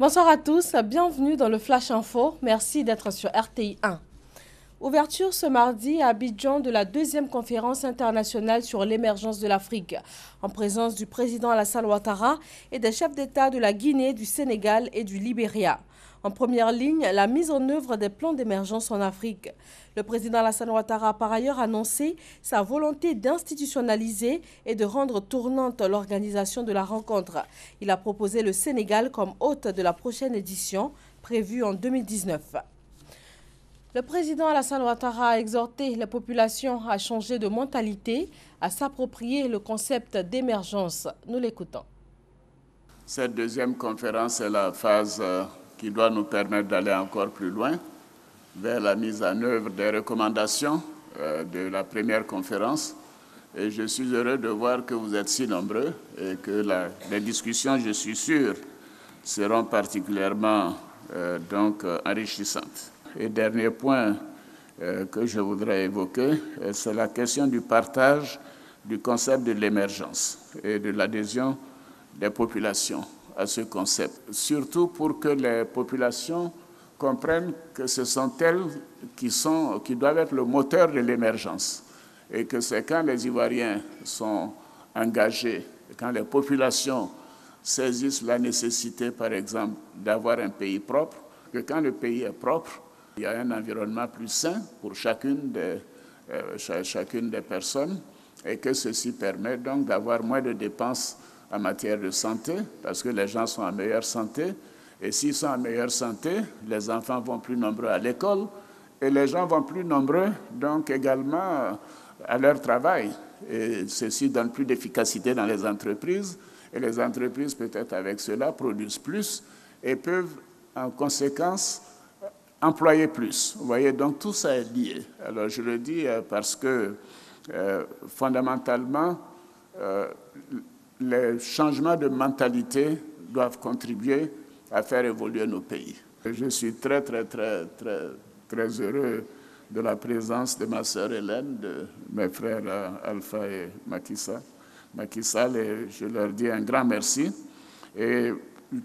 Bonsoir à tous, bienvenue dans le Flash Info. Merci d'être sur RTI 1. Ouverture ce mardi à Abidjan de la deuxième conférence internationale sur l'émergence de l'Afrique, en présence du président Alassane Ouattara et des chefs d'État de la Guinée, du Sénégal et du Libéria. En première ligne, la mise en œuvre des plans d'émergence en Afrique. Le président Alassane Ouattara a par ailleurs annoncé sa volonté d'institutionnaliser et de rendre tournante l'organisation de la rencontre. Il a proposé le Sénégal comme hôte de la prochaine édition, prévue en 2019. Le président Alassane Ouattara a exhorté les populations à changer de mentalité, à s'approprier le concept d'émergence. Nous l'écoutons. Cette deuxième conférence est la phase qui doit nous permettre d'aller encore plus loin vers la mise en œuvre des recommandations de la première conférence. Et je suis heureux de voir que vous êtes si nombreux et que les discussions, je suis sûr, seront particulièrement enrichissantes. Et dernier point que je voudrais évoquer, c'est la question du partage du concept de l'émergence et de l'adhésion des populations à ce concept. Surtout pour que les populations comprennent que ce sont elles qui doivent être le moteur de l'émergence. Et que c'est quand les Ivoiriens sont engagés, quand les populations saisissent la nécessité, par exemple, d'avoir un pays propre, que quand le pays est propre, il y a un environnement plus sain pour chacune des personnes et que ceci permet donc d'avoir moins de dépenses en matière de santé parce que les gens sont en meilleure santé. Et s'ils sont en meilleure santé, les enfants vont plus nombreux à l'école et les gens vont plus nombreux donc également à leur travail. Et ceci donne plus d'efficacité dans les entreprises et les entreprises peut-être avec cela produisent plus et peuvent en conséquence employer plus. Vous voyez, donc tout ça est lié. Alors je le dis parce que fondamentalement, les changements de mentalité doivent contribuer à faire évoluer nos pays. Je suis très heureux de la présence de ma sœur Hélène, de mes frères Alpha et Macky Sall, et je leur dis un grand merci. Et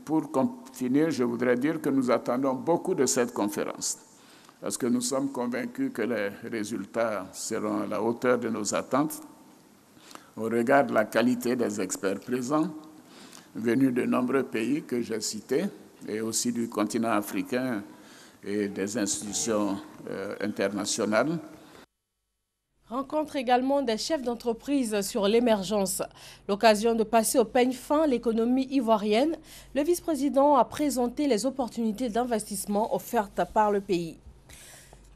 pour finir, je voudrais dire que nous attendons beaucoup de cette conférence, parce que nous sommes convaincus que les résultats seront à la hauteur de nos attentes, au regard de la qualité des experts présents, venus de nombreux pays que j'ai cités, et aussi du continent africain et des institutions internationales. Rencontre également des chefs d'entreprise sur l'émergence. L'occasion de passer au peigne fin l'économie ivoirienne, le vice-président a présenté les opportunités d'investissement offertes par le pays.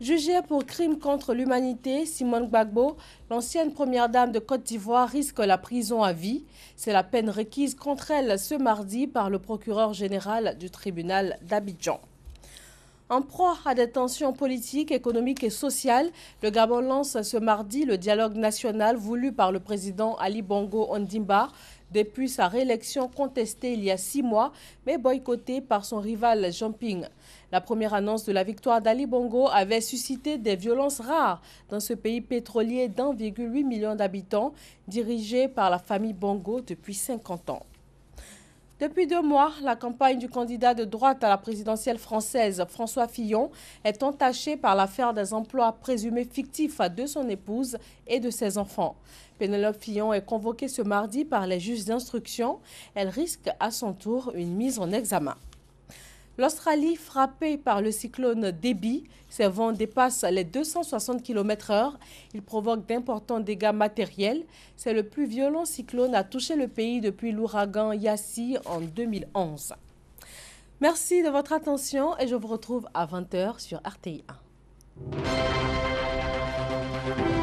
Jugée pour crime contre l'humanité, Simone Gbagbo, l'ancienne première dame de Côte d'Ivoire, risque la prison à vie. C'est la peine requise contre elle ce mardi par le procureur général du tribunal d'Abidjan. En proie à des tensions politiques, économiques et sociales, le Gabon lance ce mardi le dialogue national voulu par le président Ali Bongo Ondimba depuis sa réélection contestée il y a 6 mois, mais boycottée par son rival Jean-Ping. La première annonce de la victoire d'Ali Bongo avait suscité des violences rares dans ce pays pétrolier d'1,8 million d'habitants, dirigé par la famille Bongo depuis 50 ans. Depuis 2 mois, la campagne du candidat de droite à la présidentielle française, François Fillon, est entachée par l'affaire des emplois présumés fictifs de son épouse et de ses enfants. Pénélope Fillon est convoquée ce mardi par les juges d'instruction. Elle risque à son tour une mise en examen. L'Australie, frappée par le cyclone Debby, ses vents dépassent les 260 km/h. Il provoque d'importants dégâts matériels. C'est le plus violent cyclone à toucher le pays depuis l'ouragan Yassi en 2011. Merci de votre attention et je vous retrouve à 20 h sur RTI 1.